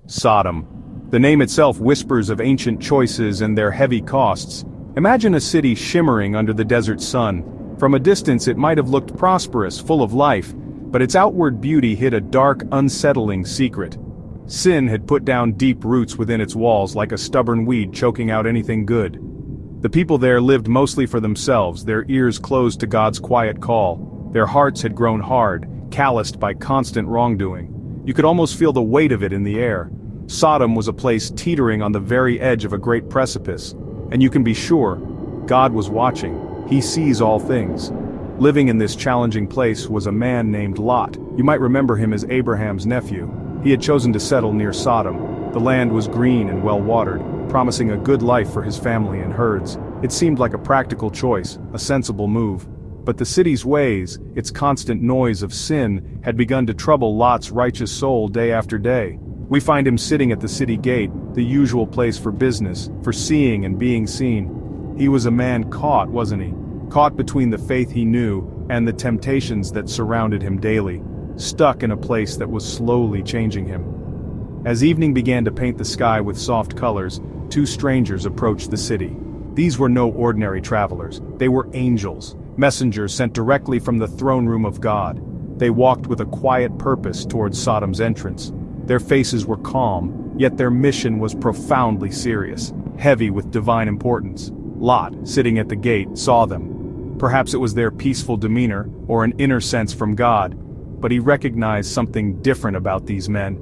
Sodom. The name itself whispers of ancient choices and their heavy costs. Imagine a city shimmering under the desert sun. From a distance it might have looked prosperous, full of life, but its outward beauty hid a dark, unsettling secret. Sin had put down deep roots within its walls like a stubborn weed choking out anything good. The people there lived mostly for themselves, their ears closed to God's quiet call. Their hearts had grown hard, calloused by constant wrongdoing. You could almost feel the weight of it in the air. Sodom was a place teetering on the very edge of a great precipice. And you can be sure, God was watching. He sees all things. Living in this challenging place was a man named Lot. You might remember him as Abraham's nephew. He had chosen to settle near Sodom. The land was green and well-watered, promising a good life for his family and herds. It seemed like a practical choice, a sensible move. But the city's ways, its constant noise of sin, had begun to trouble Lot's righteous soul day after day. We find him sitting at the city gate, the usual place for business, for seeing and being seen. He was a man caught, wasn't he? Caught between the faith he knew and the temptations that surrounded him daily, stuck in a place that was slowly changing him. As evening began to paint the sky with soft colors, two strangers approached the city. These were no ordinary travelers. They were angels, messengers sent directly from the throne room of God. They walked with a quiet purpose towards Sodom's entrance. Their faces were calm, yet their mission was profoundly serious, heavy with divine importance. Lot, sitting at the gate, saw them. Perhaps it was their peaceful demeanor, or an inner sense from God, but he recognized something different about these men.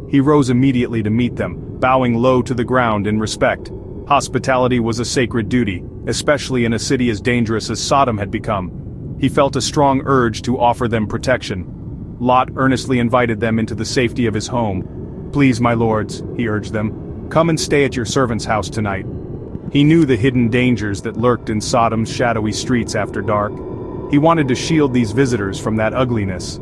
He rose immediately to meet them, bowing low to the ground in respect. Hospitality was a sacred duty, especially in a city as dangerous as Sodom had become. He felt a strong urge to offer them protection. Lot earnestly invited them into the safety of his home. "Please, my lords," he urged them, "come and stay at your servant's house tonight." He knew the hidden dangers that lurked in Sodom's shadowy streets after dark. He wanted to shield these visitors from that ugliness.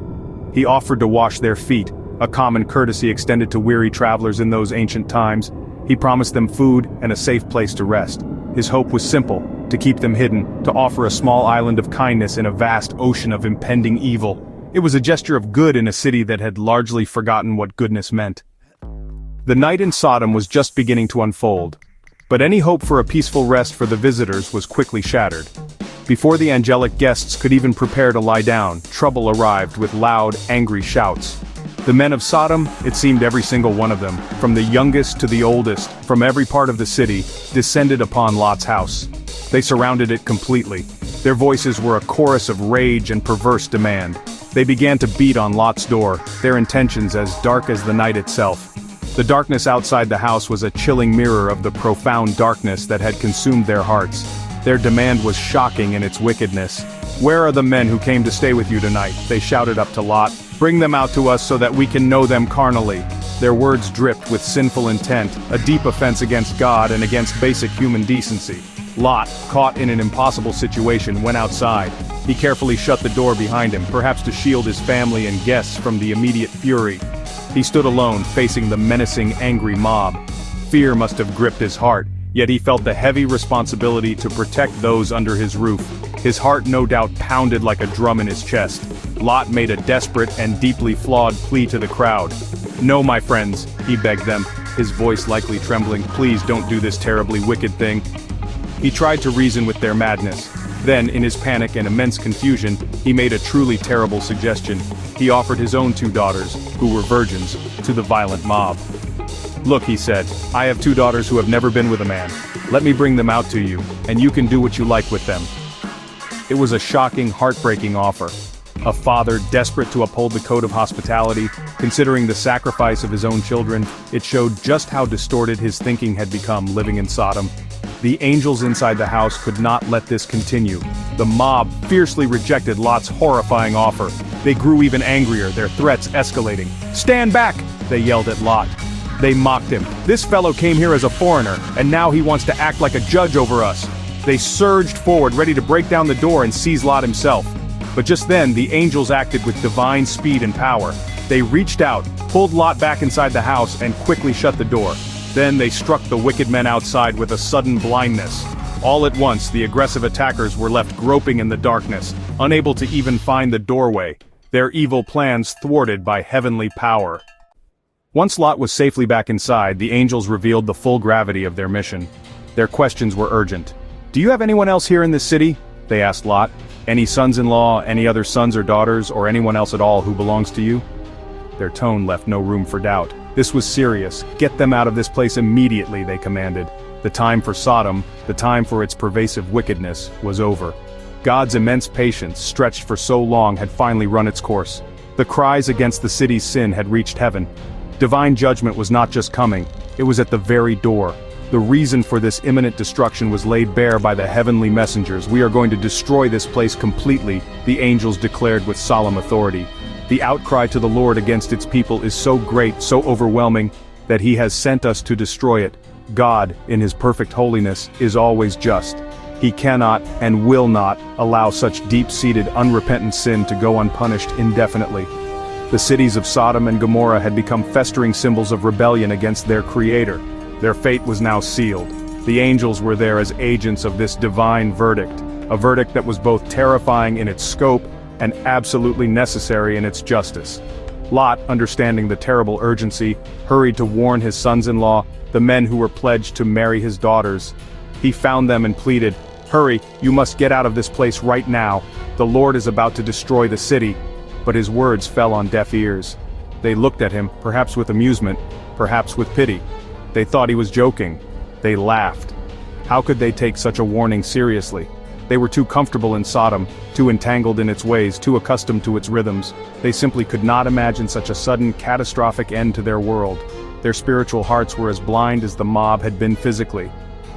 He offered to wash their feet, a common courtesy extended to weary travelers in those ancient times. He promised them food and a safe place to rest. His hope was simple: to keep them hidden, to offer a small island of kindness in a vast ocean of impending evil. It was a gesture of good in a city that had largely forgotten what goodness meant. The night in Sodom was just beginning to unfold, but any hope for a peaceful rest for the visitors was quickly shattered. Before the angelic guests could even prepare to lie down, trouble arrived with loud, angry shouts. The men of Sodom, it seemed every single one of them, from the youngest to the oldest, from every part of the city, descended upon Lot's house. They surrounded it completely. Their voices were a chorus of rage and perverse demand. They began to beat on Lot's door, their intentions as dark as the night itself. The darkness outside the house was a chilling mirror of the profound darkness that had consumed their hearts. Their demand was shocking in its wickedness. "Where are the men who came to stay with you tonight?" they shouted up to Lot. "Bring them out to us so that we can know them carnally." Their words dripped with sinful intent, a deep offense against God and against basic human decency. Lot, caught in an impossible situation, went outside. He carefully shut the door behind him, perhaps to shield his family and guests from the immediate fury. He stood alone, facing the menacing, angry mob. Fear must have gripped his heart, yet he felt the heavy responsibility to protect those under his roof. His heart no doubt pounded like a drum in his chest. Lot made a desperate and deeply flawed plea to the crowd. "No, my friends," he begged them, his voice likely trembling, "please don't do this terribly wicked thing." He tried to reason with their madness. Then, in his panic and immense confusion, he made a truly terrible suggestion. He offered his own two daughters, who were virgins, to the violent mob. "Look," he said, "I have two daughters who have never been with a man. Let me bring them out to you, and you can do what you like with them." It was a shocking, heartbreaking offer. A father desperate to uphold the code of hospitality, considering the sacrifice of his own children, it showed just how distorted his thinking had become living in Sodom. The angels inside the house could not let this continue. The mob fiercely rejected Lot's horrifying offer. They grew even angrier, their threats escalating. "Stand back!" they yelled at Lot. They mocked him. "This fellow came here as a foreigner, and now he wants to act like a judge over us." They surged forward, ready to break down the door and seize Lot himself. But just then, the angels acted with divine speed and power. They reached out, pulled Lot back inside the house, and quickly shut the door. Then they struck the wicked men outside with a sudden blindness. All at once, the aggressive attackers were left groping in the darkness, unable to even find the doorway, their evil plans thwarted by heavenly power. Once Lot was safely back inside, the angels revealed the full gravity of their mission. Their questions were urgent. "Do you have anyone else here in this city?" they asked Lot. "Any sons-in-law, any other sons or daughters, or anyone else at all who belongs to you?" Their tone left no room for doubt. This was serious. "Get them out of this place immediately," they commanded. The time for Sodom, the time for its pervasive wickedness, was over. God's immense patience, stretched for so long, had finally run its course. The cries against the city's sin had reached heaven. Divine judgment was not just coming, it was at the very door. The reason for this imminent destruction was laid bare by the heavenly messengers. "We are going to destroy this place completely," the angels declared with solemn authority. "The outcry to the Lord against its people is so great, so overwhelming, that he has sent us to destroy it. God, in his perfect holiness, is always just. He cannot and will not allow such deep-seated, unrepentant sin to go unpunished indefinitely." The cities of Sodom and Gomorrah had become festering symbols of rebellion against their Creator. Their fate was now sealed. The angels were there as agents of this divine verdict, a verdict that was both terrifying in its scope and absolutely necessary in its justice. Lot, understanding the terrible urgency, hurried to warn his sons-in-law, the men who were pledged to marry his daughters. He found them and pleaded, "Hurry, you must get out of this place right now. The Lord is about to destroy the city." But his words fell on deaf ears. They looked at him, perhaps with amusement, perhaps with pity. They thought he was joking. They laughed. How could they take such a warning seriously? They were too comfortable in Sodom, too entangled in its ways, too accustomed to its rhythms. They simply could not imagine such a sudden, catastrophic end to their world. Their spiritual hearts were as blind as the mob had been physically.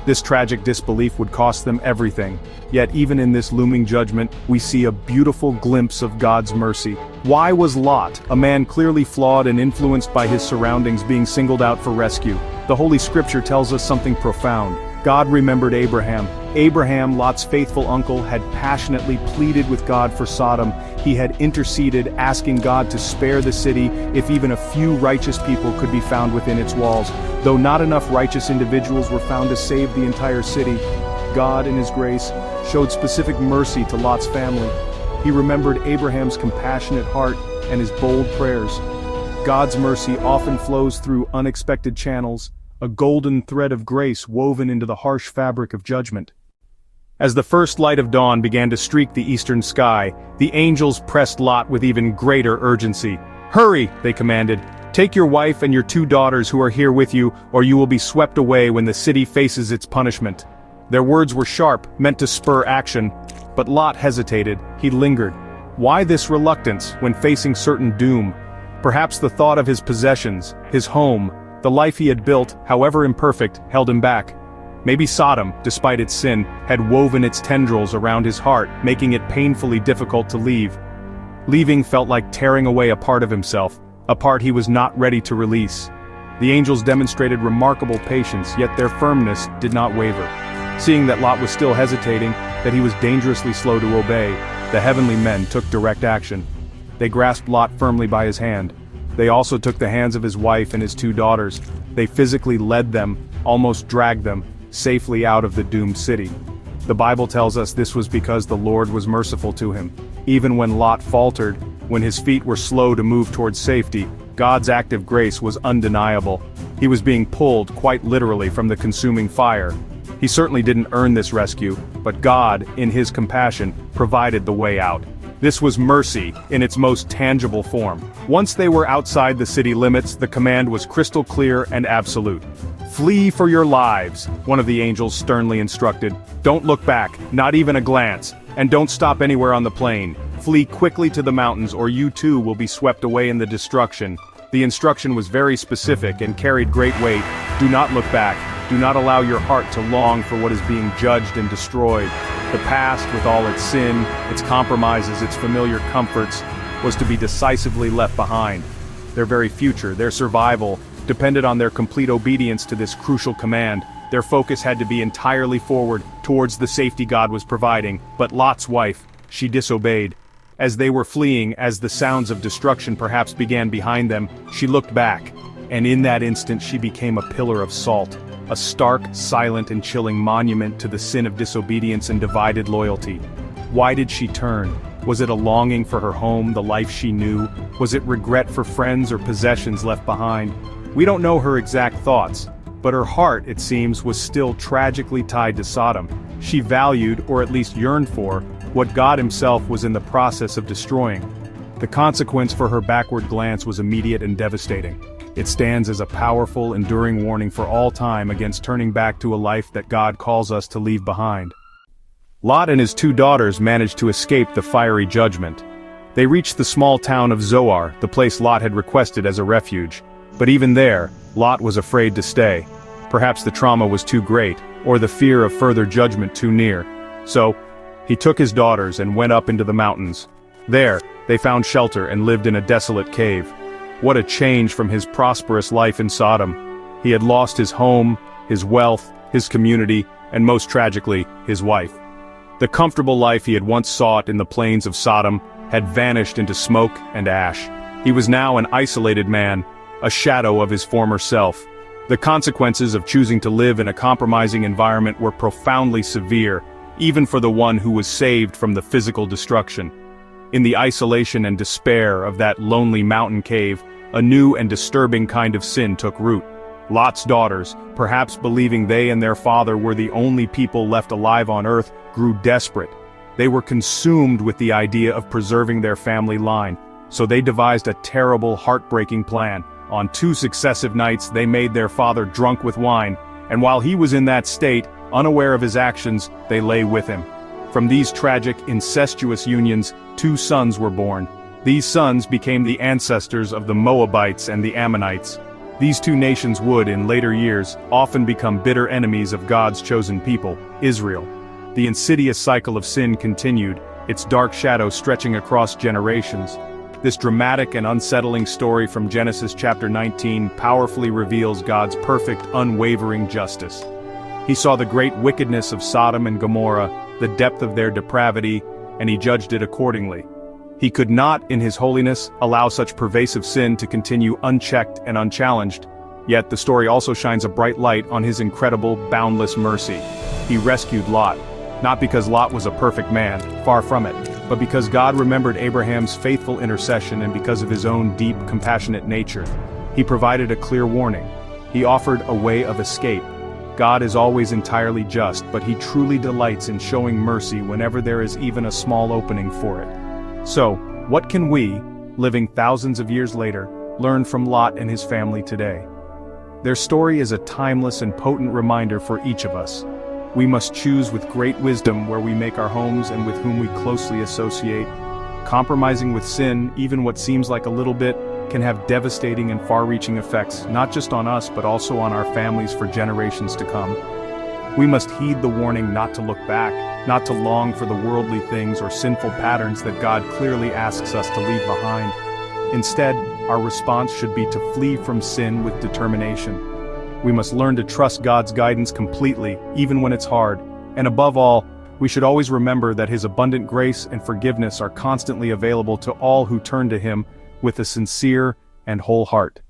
This tragic disbelief would cost them everything. Yet even in this looming judgment, we see a beautiful glimpse of God's mercy. Why was Lot, a man clearly flawed and influenced by his surroundings, being singled out for rescue? The Holy Scripture tells us something profound. God remembered Abraham. Abraham, Lot's faithful uncle, had passionately pleaded with God for Sodom. He had interceded, asking God to spare the city if even a few righteous people could be found within its walls. Though not enough righteous individuals were found to save the entire city, God, in his grace, showed specific mercy to Lot's family. He remembered Abraham's compassionate heart and his bold prayers. God's mercy often flows through unexpected channels, a golden thread of grace woven into the harsh fabric of judgment. As the first light of dawn began to streak the eastern sky, the angels pressed Lot with even greater urgency. "Hurry," they commanded. "Take your wife and your 2 daughters who are here with you, or you will be swept away when the city faces its punishment." Their words were sharp, meant to spur action, but Lot hesitated. He lingered. Why this reluctance when facing certain doom? Perhaps the thought of his possessions, his home, the life he had built, however imperfect, held him back. Maybe Sodom, despite its sin, had woven its tendrils around his heart, making it painfully difficult to leave. Leaving felt like tearing away a part of himself, a part he was not ready to release. The angels demonstrated remarkable patience, yet their firmness did not waver. Seeing that Lot was still hesitating, that he was dangerously slow to obey, the heavenly men took direct action. They grasped Lot firmly by his hand. They also took the hands of his wife and his 2 daughters. They physically led them, almost dragged them, safely out of the doomed city. The Bible tells us this was because the Lord was merciful to him. Even when Lot faltered, when his feet were slow to move towards safety, God's active grace was undeniable. He was being pulled, quite literally, from the consuming fire. He certainly didn't earn this rescue, but God, in his compassion, provided the way out. This was mercy in its most tangible form. Once they were outside the city limits, the command was crystal clear and absolute. "Flee for your lives," one of the angels sternly instructed. "Don't look back, not even a glance, and don't stop anywhere on the plain. Flee quickly to the mountains or you too will be swept away in the destruction." The instruction was very specific and carried great weight. Do not look back. Do not allow your heart to long for what is being judged and destroyed. The past, with all its sin, its compromises, its familiar comforts, was to be decisively left behind. Their very future, their survival, depended on their complete obedience to this crucial command. Their focus had to be entirely forward, towards the safety God was providing. But Lot's wife, she disobeyed. As they were fleeing, as the sounds of destruction perhaps began behind them, she looked back, and in that instant she became a pillar of salt. A stark, silent and chilling monument to the sin of disobedience and divided loyalty. Why did she turn? Was it a longing for her home, the life she knew? Was it regret for friends or possessions left behind? We don't know her exact thoughts, but her heart, it seems, was still tragically tied to Sodom. She valued, or at least yearned for, what God himself was in the process of destroying. The consequence for her backward glance was immediate and devastating. It stands as a powerful, enduring warning for all time against turning back to a life that God calls us to leave behind. Lot and his 2 daughters managed to escape the fiery judgment. They reached the small town of Zoar, the place Lot had requested as a refuge. But even there, Lot was afraid to stay. Perhaps the trauma was too great, or the fear of further judgment too near. So, he took his daughters and went up into the mountains. There, they found shelter and lived in a desolate cave. What a change from his prosperous life in Sodom. He had lost his home, his wealth, his community, and most tragically, his wife. The comfortable life he had once sought in the plains of Sodom had vanished into smoke and ash. He was now an isolated man, a shadow of his former self. The consequences of choosing to live in a compromising environment were profoundly severe, even for the one who was saved from the physical destruction. In the isolation and despair of that lonely mountain cave, a new and disturbing kind of sin took root. Lot's daughters, perhaps believing they and their father were the only people left alive on earth, grew desperate. They were consumed with the idea of preserving their family line, so they devised a terrible, heartbreaking plan. On 2 successive nights they made their father drunk with wine, and while he was in that state, unaware of his actions, they lay with him. From these tragic, incestuous unions, 2 sons were born. These sons became the ancestors of the Moabites and the Ammonites. These 2 nations would, in later years, often become bitter enemies of God's chosen people, Israel. The insidious cycle of sin continued, its dark shadow stretching across generations. This dramatic and unsettling story from Genesis chapter 19 powerfully reveals God's perfect, unwavering justice. He saw the great wickedness of Sodom and Gomorrah, the depth of their depravity, and he judged it accordingly. He could not, in his holiness, allow such pervasive sin to continue unchecked and unchallenged. Yet the story also shines a bright light on his incredible, boundless mercy. He rescued Lot, not because Lot was a perfect man, far from it, but because God remembered Abraham's faithful intercession and because of his own deep, compassionate nature. He provided a clear warning. He offered a way of escape. God is always entirely just, but he truly delights in showing mercy whenever there is even a small opening for it. So, what can we, living thousands of years later, learn from Lot and his family today? Their story is a timeless and potent reminder for each of us. We must choose with great wisdom where we make our homes and with whom we closely associate. Compromising with sin, even what seems like a little bit, can have devastating and far-reaching effects, not just on us but also on our families for generations to come. We must heed the warning not to look back, not to long for the worldly things or sinful patterns that God clearly asks us to leave behind. Instead, our response should be to flee from sin with determination. We must learn to trust God's guidance completely, even when it's hard. And above all, we should always remember that his abundant grace and forgiveness are constantly available to all who turn to him with a sincere and whole heart.